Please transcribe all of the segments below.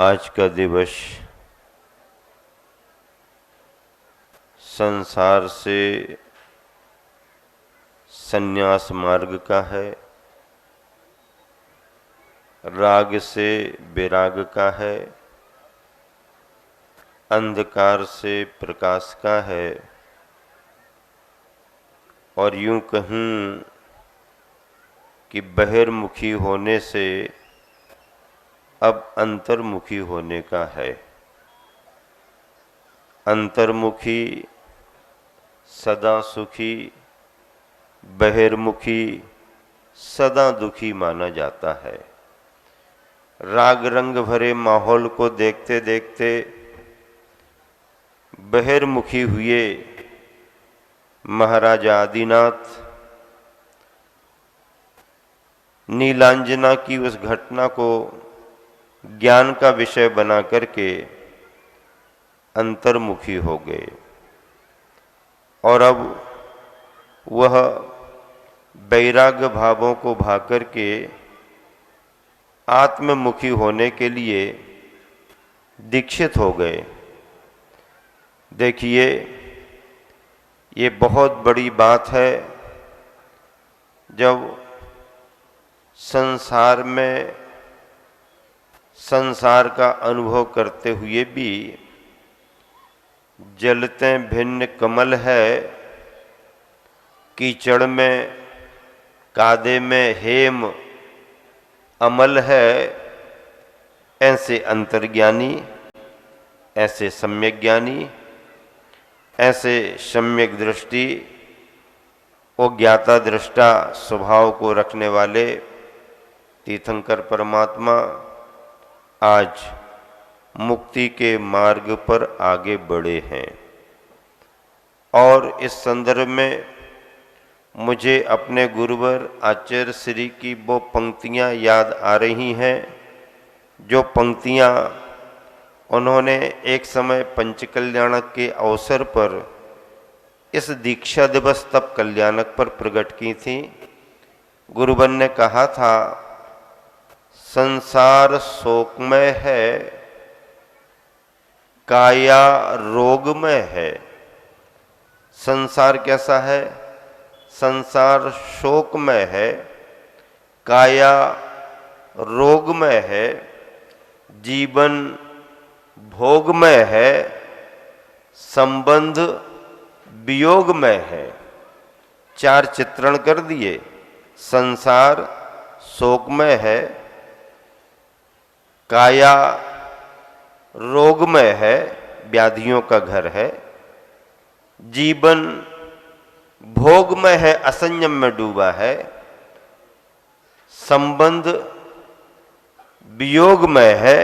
आज का दिवस संसार से संन्यास मार्ग का है, राग से विराग का है, अंधकार से प्रकाश का है और यूं कहूं कि बहिर्मुखी होने से अब अंतर्मुखी होने का है। अंतर्मुखी सदा सुखी, बहिर्मुखी सदा दुखी माना जाता है। राग रंग भरे माहौल को देखते देखते बहिर्मुखी हुए महाराजा आदिनाथ नीलांजना की उस घटना को ज्ञान का विषय बना करके अंतर्मुखी हो गए और अब वह वैराग्य भावों को भा करके आत्ममुखी होने के लिए दीक्षित हो गए। देखिए, ये बहुत बड़ी बात है जब संसार में संसार का अनुभव करते हुए भी जलते भिन्न कमल है, कीचड़ में कादे में हेम अमल है। ऐसे अंतर्ज्ञानी, ऐसे सम्यक ज्ञानी, ऐसे सम्यक दृष्टि और ज्ञाता दृष्टा स्वभाव को रखने वाले तीर्थंकर परमात्मा आज मुक्ति के मार्ग पर आगे बढ़े हैं। और इस संदर्भ में मुझे अपने गुरुवर आचार्य श्री की वो पंक्तियां याद आ रही हैं, जो पंक्तियां उन्होंने एक समय पंचकल्याणक के अवसर पर इस दीक्षा दिवस तप कल्याणक पर प्रकट की थी। गुरुवर ने कहा था, संसार शोकमय है, काया रोगमय है। संसार कैसा है? संसार शोकमय है, काया रोगमय है, जीवन भोगमय है, संबंध वियोगमय है। चार चित्रण कर दिए। संसार शोकमय है, काया रोगमय है, व्याधियों का घर है, जीवन भोगमय है, असंयम में डूबा है, संबंध वियोगमय है।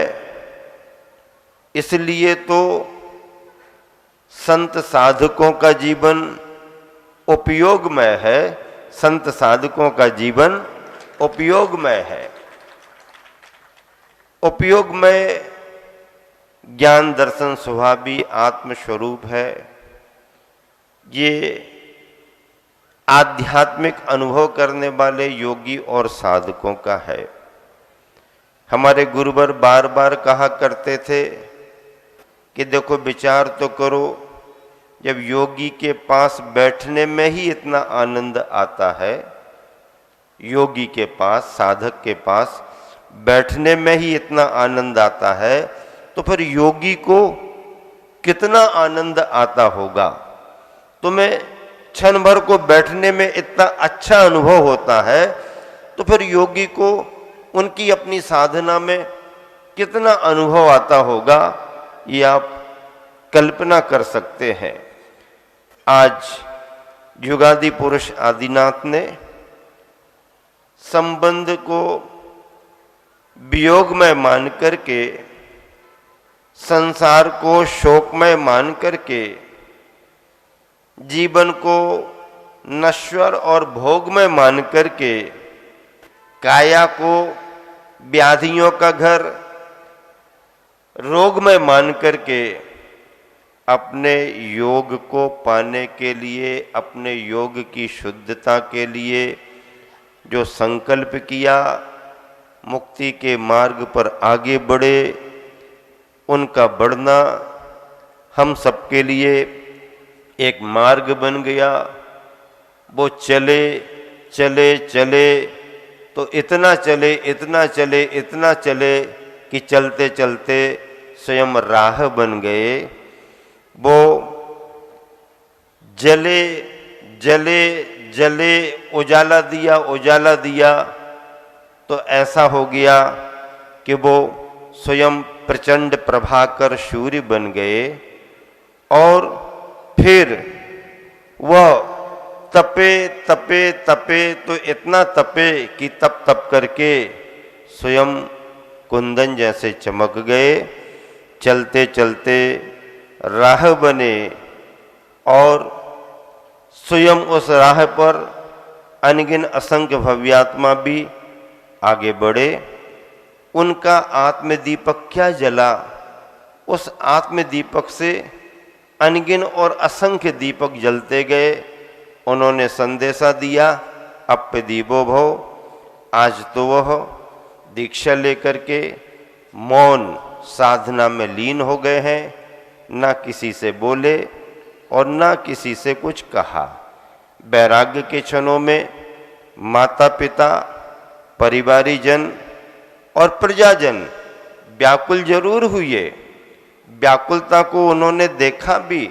इसलिए तो संत साधकों का जीवन उपयोगमय है, संत साधकों का जीवन उपयोगमय है। उपयोगमय ज्ञान दर्शन स्वभाव भी आत्मस्वरूप है। ये आध्यात्मिक अनुभव करने वाले योगी और साधकों का है। हमारे गुरुवर बार बार कहा करते थे कि देखो, विचार तो करो, जब योगी के पास बैठने में ही इतना आनंद आता है, योगी के पास, साधक के पास बैठने में ही इतना आनंद आता है, तो फिर योगी को कितना आनंद आता होगा। तुम्हें क्षण भर को बैठने में इतना अच्छा अनुभव होता है, तो फिर योगी को उनकी अपनी साधना में कितना अनुभव आता होगा, ये आप कल्पना कर सकते हैं। आज युगादि पुरुष आदिनाथ ने संबंध को वियोगमय मान करके, संसार को शोकमय मान करके, जीवन को नश्वर और भोगमय मान करके, काया को व्याधियों का घर, रोगमय मान करके, अपने योग को पाने के लिए, अपने योग की शुद्धता के लिए जो संकल्प किया, मुक्ति के मार्ग पर आगे बढ़े, उनका बढ़ना हम सबके लिए एक मार्ग बन गया। वो चले चले चले तो इतना चले इतना चले इतना चले कि चलते चलते स्वयं राह बन गए। वो जले जले जले उजाला दिया तो ऐसा हो गया कि वो स्वयं प्रचंड प्रभाकर सूर्य बन गए। और फिर वह तपे तपे तपे तो इतना तपे कि तप तप करके स्वयं कुंदन जैसे चमक गए। चलते चलते राह बने और स्वयं उस राह पर अनगिन असंख्य भव्यात्मा भी आगे बढ़े। उनका आत्मदीपक क्या जला, उस आत्मदीपक से अनगिन और असंख्य दीपक जलते गए। उन्होंने संदेशा दिया, अप्य दीपो भव। आज तो वह दीक्षा लेकर के मौन साधना में लीन हो गए हैं, ना किसी से बोले और ना किसी से कुछ कहा। वैराग्य के क्षणों में माता पिता, परिवारीजन और प्रजाजन व्याकुल जरूर हुए। व्याकुलता को उन्होंने देखा भी,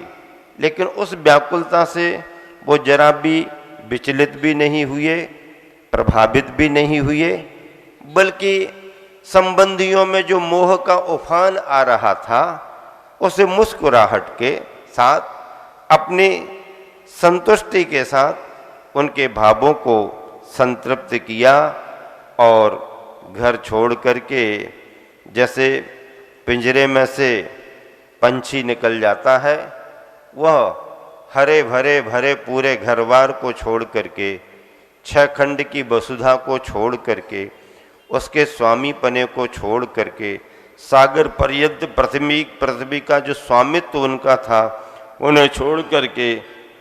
लेकिन उस व्याकुलता से वो जरा भी विचलित भी नहीं हुए, प्रभावित भी नहीं हुए, बल्कि संबंधियों में जो मोह का उफान आ रहा था उसे मुस्कुराहट के साथ, अपनी संतुष्टि के साथ उनके भावों को संतृप्त किया। और घर छोड़ करके जैसे पिंजरे में से पंछी निकल जाता है, वह हरे भरे भरे पूरे घरवार को छोड़ करके, 6 खंड की वसुधा को छोड़ करके, उसके स्वामी पने को छोड़ करके, सागर पर्यंत पृथ्वी का जो स्वामित्व उनका था उन्हें छोड़ करके,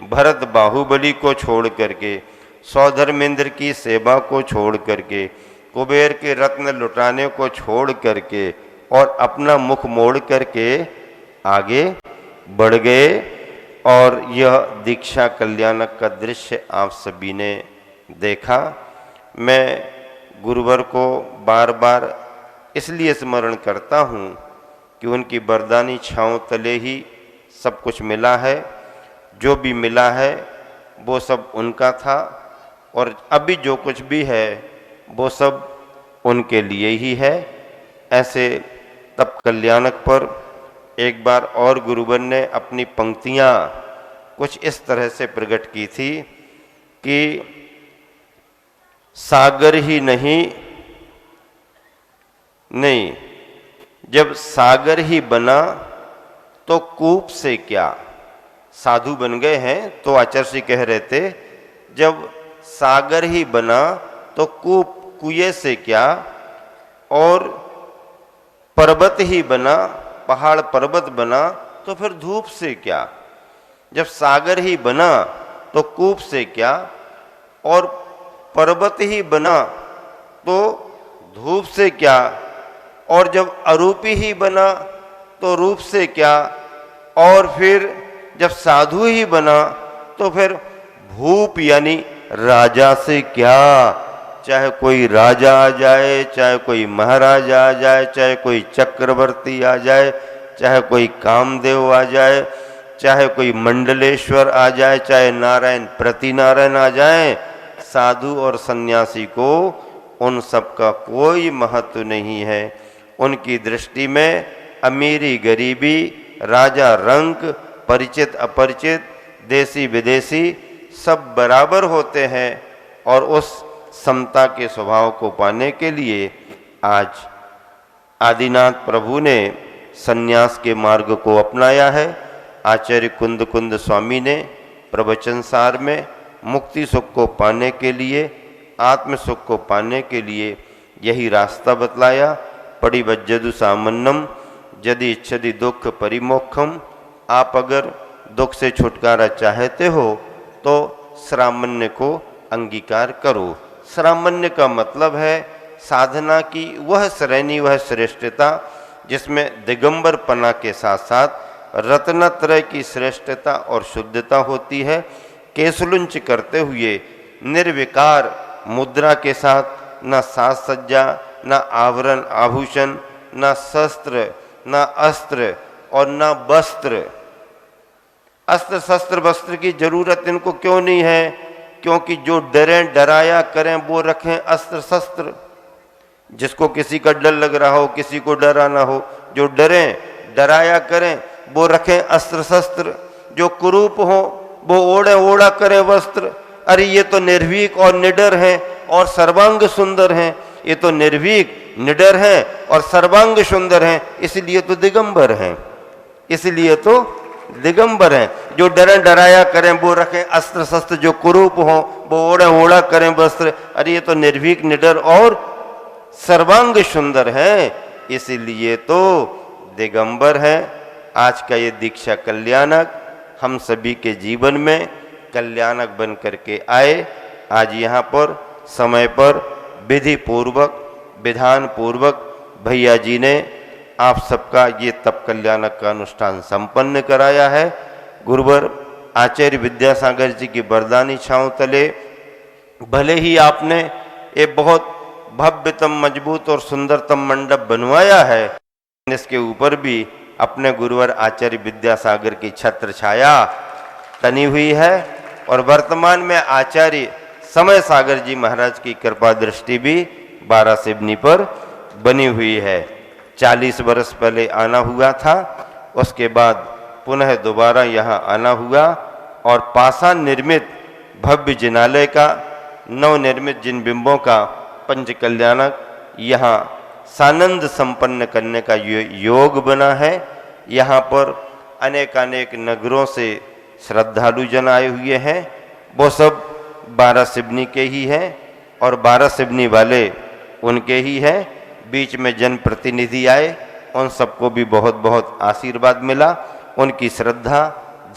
भरत बाहुबली को छोड़ करके, सौधर्मेंद्र की सेवा को छोड़ करके, कुबेर के रत्न लुटाने को छोड़ करके और अपना मुख मोड़ करके आगे बढ़ गए। और यह दीक्षा कल्याणक का दृश्य आप सभी ने देखा। मैं गुरुवर को बार बार इसलिए स्मरण करता हूँ कि उनकी वरदानी छाँव तले ही सब कुछ मिला है। जो भी मिला है वो सब उनका था, और अभी जो कुछ भी है वो सब उनके लिए ही है। ऐसे तप कल्याणक पर एक बार और गुरुवर ने अपनी पंक्तियाँ कुछ इस तरह से प्रकट की थी कि सागर ही नहीं, जब सागर ही बना तो कूप से क्या। साधु बन गए हैं तो आचार्य जी कह रहे थे, जब सागर ही बना तो कुएं से क्या, और पर्वत ही बना, पहाड़ पर्वत बना तो फिर धूप से क्या। जब सागर ही बना तो कूप से क्या, और पर्वत ही बना तो धूप से क्या, और जब अरूपी ही बना तो रूप से क्या, और फिर जब साधु ही बना तो फिर भूप यानी राजा से क्या। चाहे कोई राजा आ जाए, चाहे कोई महाराज आ जाए, चाहे कोई चक्रवर्ती आ जाए, चाहे कोई कामदेव आ जाए, चाहे कोई मंडलेश्वर आ जाए, चाहे नारायण प्रति नारायण आ जाए, साधु और सन्यासी को उन सब का कोई महत्व नहीं है। उनकी दृष्टि में अमीरी गरीबी, राजा रंक, परिचित अपरिचित, देसी विदेशी सब बराबर होते हैं। और उस समता के स्वभाव को पाने के लिए आज आदिनाथ प्रभु ने सन्यास के मार्ग को अपनाया है। आचार्य कुंद कुंद स्वामी ने प्रवचन सार में मुक्ति सुख को पाने के लिए, आत्म सुख को पाने के लिए यही रास्ता बतलाया। पड़िवज्जदु सामन्नम यदि इच्छति दुख परिमोक्षम। आप अगर दुख से छुटकारा चाहते हो तो श्रामण्य को अंगीकार करो। श्रामण्य का मतलब है साधना की वह श्रेणी, वह श्रेष्ठता जिसमें दिगंबरपना के साथ साथ रत्नत्रय की श्रेष्ठता और शुद्धता होती है। केशलुंच करते हुए निर्विकार मुद्रा के साथ न साज सज्जा, न आवरण आभूषण, न शस्त्र, न अस्त्र और न वस्त्र। अस्त्र शस्त्र वस्त्र की जरूरत इनको क्यों नहीं है? क्योंकि जो डरें डराया करें वो रखें अस्त्र शस्त्र। जिसको किसी का डर लग रहा हो, किसी को डरा ना हो, जो डरें डराया करें वो रखें अस्त्र शस्त्र। जो कुरूप हो वो ओढ़े ओढ़ा करें वस्त्र। अरे ये तो निर्भीक और निडर हैं और सर्वांग सुंदर हैं। ये तो निर्भीक निडर हैं और सर्वांग सुंदर हैं, इसलिए तो दिगंबर हैं, इसलिए तो दिगंबर हैं। जो डरें डराया करें वो रखें अस्त्र शस्त्र। जो कुरूप हो वो ओढ़े ओढ़ा करें वस्त्र। अरे ये तो निर्भीक निडर और सर्वांग सुंदर है, इसलिए तो दिगंबर है। आज का ये दीक्षा कल्याणक हम सभी के जीवन में कल्याणक बन करके आए। आज यहाँ पर समय पर विधि पूर्वक विधान पूर्वक भैया जी ने आप सबका ये तप कल्याणक का अनुष्ठान संपन्न कराया है। गुरुवर आचार्य विद्यासागर जी की वरदानी छांव तले भले ही आपने एक बहुत भव्यतम मजबूत और सुंदरतम मंडप बनवाया है, इसके ऊपर भी अपने गुरुवर आचार्य विद्यासागर की छत्र छाया तनी हुई है और वर्तमान में आचार्य समय सागर जी महाराज की कृपा दृष्टि भी 12 सिवनी पर बनी हुई है। 40 वर्ष पहले आना हुआ था, उसके बाद पुनः दोबारा यहाँ आना हुआ और पाषाण निर्मित भव्य जिनालय का नवनिर्मित जिन बिंबों का पंच कल्याणक यहाँ सानंद संपन्न करने का योग बना है। यहाँ पर अनेकानेक नगरों से श्रद्धालु जन आए हुए हैं। वो सब 12 सिवनी के ही हैं और 12 सिवनी वाले उनके ही हैं। बीच में जनप्रतिनिधि आए, उन सबको भी बहुत बहुत आशीर्वाद मिला। उनकी श्रद्धा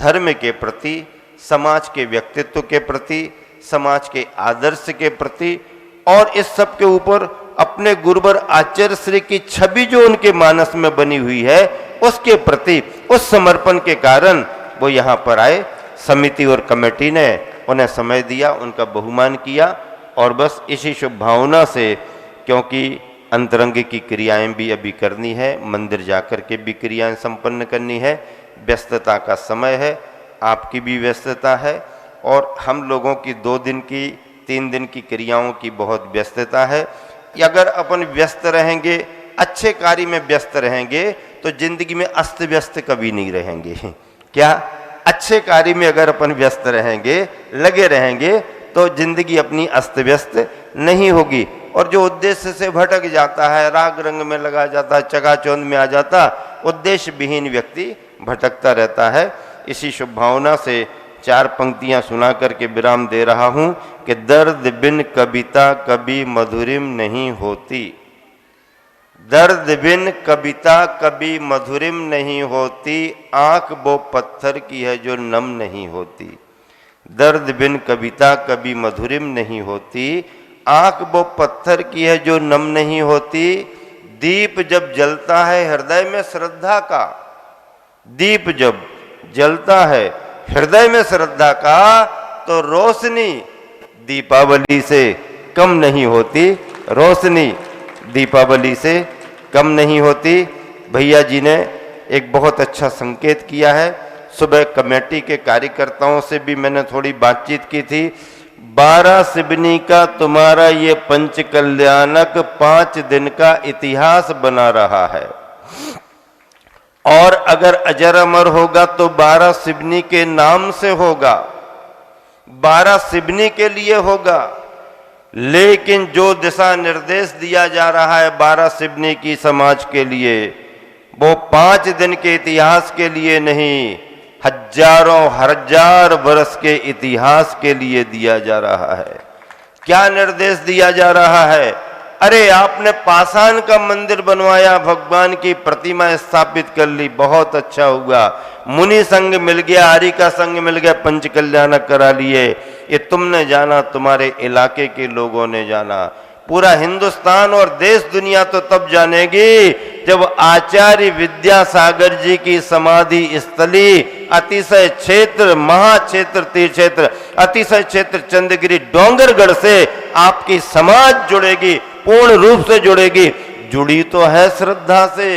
धर्म के प्रति, समाज के व्यक्तित्व के प्रति, समाज के आदर्श के प्रति और इस सब के ऊपर अपने गुरुवर आचार्य श्री की छवि जो उनके मानस में बनी हुई है उसके प्रति उस समर्पण के कारण वो यहाँ पर आए। समिति और कमेटी ने उन्हें समय दिया, उनका बहुमान किया और बस इसी शुभ भावना से, क्योंकि अंतरंग की क्रियाएं भी अभी करनी है, मंदिर जाकर के भी क्रियाएं संपन्न करनी है, व्यस्तता का समय है, आपकी भी व्यस्तता है और हम लोगों की 2 दिन की 3 दिन की क्रियाओं की बहुत व्यस्तता है। अगर अपन व्यस्त रहेंगे, अच्छे कार्य में व्यस्त रहेंगे तो जिंदगी में अस्त व्यस्त कभी नहीं रहेंगे। क्या अच्छे कार्य में अगर अपन व्यस्त रहेंगे, लगे रहेंगे तो जिंदगी अपनी अस्त व्यस्त नहीं होगी। और जो उद्देश्य से भटक जाता है, राग रंग में लगा जाता है, चकाचौंध में आ जाता, उद्देश्य विहीन व्यक्ति भटकता रहता है। इसी शुभ भावना से 4 पंक्तियां सुना करके विराम दे रहा हूं कि दर्द बिन कविता कभी मधुरिम नहीं होती। दर्द बिन कविता कभी मधुरिम नहीं होती, आंख वो पत्थर की है जो नम नहीं होती। दर्द बिन कविता कभी मधुरिम नहीं होती, आंख वो पत्थर की है जो नम नहीं होती। दीप जब जलता है हृदय में श्रद्धा का, दीप जब जलता है हृदय में श्रद्धा का, तो रोशनी दीपावली से कम नहीं होती, रोशनी दीपावली से कम नहीं होती। भैया जी ने एक बहुत अच्छा संकेत किया है। सुबह कमेटी के कार्यकर्ताओं से भी मैंने थोड़ी बातचीत की थी। 12 सिवनी का तुम्हारा ये पंच कल्याणक 5 दिन का इतिहास बना रहा है और अगर अजर अमर होगा तो 12 सिवनी के नाम से होगा, 12 सिवनी के लिए होगा। लेकिन जो दिशा निर्देश दिया जा रहा है 12 सिवनी की समाज के लिए, वो 5 दिन के इतिहास के लिए नहीं, हजारों हजार वर्ष के इतिहास के लिए दिया जा रहा है। क्या निर्देश दिया जा रहा है? अरे आपने पाषाण का मंदिर बनवाया, भगवान की प्रतिमा स्थापित कर ली, बहुत अच्छा हुआ। मुनि संघ मिल गया, आर्य का संघ मिल गया, पंच कल्याणक करा लिए। ये तुमने जाना, तुम्हारे इलाके के लोगों ने जाना, पूरा हिंदुस्तान और देश दुनिया तो तब जानेगी जब आचार्य विद्यासागर जी की समाधि स्थली अतिशय क्षेत्र, महाक्षेत्र, तीर्थ क्षेत्र, अतिशय क्षेत्र चंद्रगिरी डोंगरगढ़ से आपकी समाज जुड़ेगी, पूर्ण रूप से जुड़ेगी। जुड़ी तो है श्रद्धा से।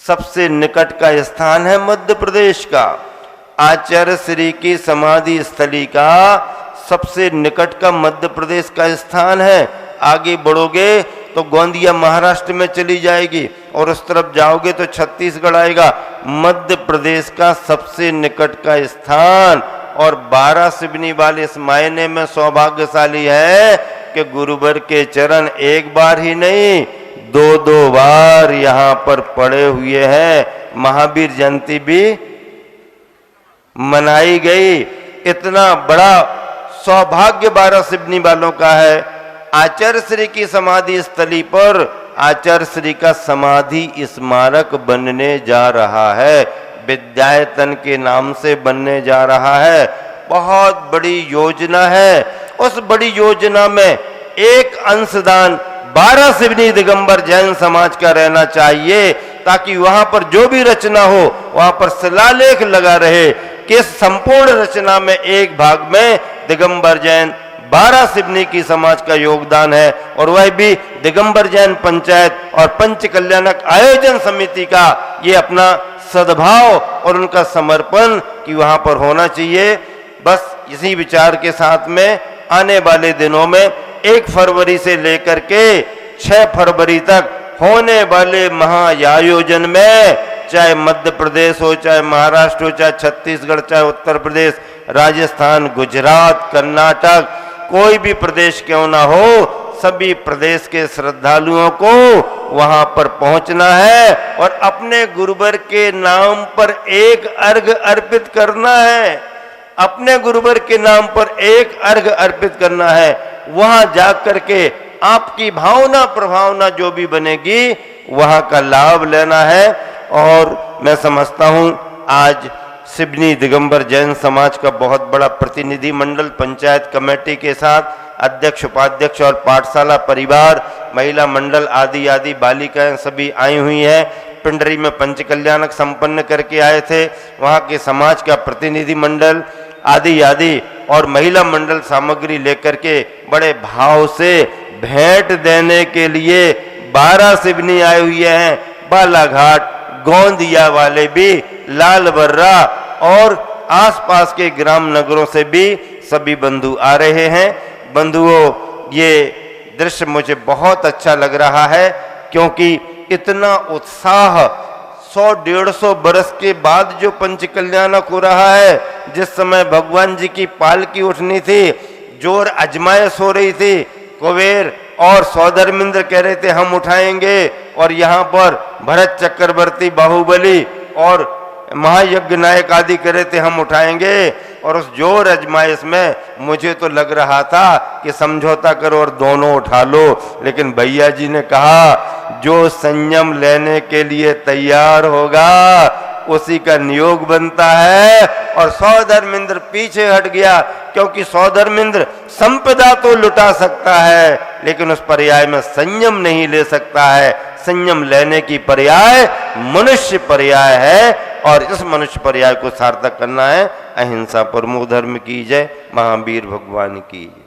सबसे निकट का स्थान है मध्य प्रदेश का। आचार्य श्री की समाधि स्थली का सबसे निकट का मध्य प्रदेश का स्थान है। आगे बढ़ोगे तो गोंदिया महाराष्ट्र में चली जाएगी और उस तरफ जाओगे तो छत्तीसगढ़ आएगा। मध्य प्रदेश का सबसे निकट का स्थान और 12 सिवनी वाले इस मायने में सौभाग्यशाली है कि गुरुवर के चरण एक बार ही नहीं, 2-2 बार यहाँ पर पड़े हुए हैं। महावीर जयंती भी मनाई गई। इतना बड़ा सौभाग्य 12 सिवनी वालों का है। आचार्य श्री की समाधि स्थली पर आचार्य श्री का समाधि स्मारक बनने जा रहा है, विद्यायतन के नाम से बनने जा रहा है। बहुत बड़ी योजना है। उस बड़ी योजना में एक अंशदान 12 सिवनी दिगंबर जैन समाज का रहना चाहिए, ताकि वहां पर जो भी रचना हो वहां पर शिलालेख लगा रहे कि संपूर्ण रचना में एक भाग में दिगंबर जैन 12 सिवनी की समाज का योगदान है, और वह भी दिगंबर जैन पंचायत और पंच कल्याणक आयोजन समिति का ये अपना सद्भाव और उनका समर्पण कि वहां पर होना चाहिए। बस इसी विचार के साथ में आने वाले दिनों में 1 फरवरी से लेकर के 6 फरवरी तक होने वाले महाआयोजन में, चाहे मध्य प्रदेश हो, चाहे महाराष्ट्र हो, चाहे छत्तीसगढ़, चाहे उत्तर प्रदेश, राजस्थान, गुजरात, कर्नाटक, कोई भी प्रदेश क्यों ना हो, सभी प्रदेश के श्रद्धालुओं को वहां पर पहुंचना है और अपने गुरुवर के नाम पर एक अर्घ्य अर्पित करना है। अपने गुरुवर के नाम पर एक अर्घ्य अर्पित करना है। वहां जाकर के आपकी भावना प्रभावना जो भी बनेगी वहां का लाभ लेना है। और मैं समझता हूं आज सिवनी दिगंबर जैन समाज का बहुत बड़ा प्रतिनिधि मंडल पंचायत कमेटी के साथ अध्यक्ष, उपाध्यक्ष और पाठशाला परिवार, महिला मंडल आदि आदि बालिकाएं सभी आई हुई हैं। पिंडरी में पंच कल्याणक संपन्न करके आए थे, वहां के समाज का प्रतिनिधि मंडल आदि आदि और महिला मंडल सामग्री लेकर के बड़े भाव से भेंट देने के लिए 12 सिवनी आए हुए हैं। बालाघाट, गोंदिया वाले भी, लाल बर्रा और आसपास के ग्राम नगरों से भी सभी बंधु आ रहे हैं। बंधुओं, ये दृश्य मुझे बहुत अच्छा लग रहा है, क्योंकि इतना उत्साह 100-150 बरस के बाद जो पंच कल्याणक हो रहा है, जिस समय भगवान जी की पालकी उठनी थी, जोर अजमाइश हो रही थी, कुबेर और सौधर्मिंद्र कह रहे थे हम उठाएंगे, और यहाँ पर भरत चक्रवर्ती, बाहुबली और महायज्ञ नायक आदि कह रहे थे हम उठाएंगे। और उस जोर अजमाइश में मुझे तो लग रहा था कि समझौता करो और दोनों उठा लो, लेकिन भैया जी ने कहा जो संयम लेने के लिए तैयार होगा उसी का नियोग बनता है। और सौधर्मिंद्र पीछे हट गया, क्योंकि सौधर्मिंद्र संपदा तो लुटा सकता है लेकिन उस पर्याय में संयम नहीं ले सकता है। संयम लेने की पर्याय मनुष्य पर्याय है, और इस मनुष्य पर्याय को सार्थक करना है। अहिंसा परमो धर्म की जय। महावीर भगवान की जय।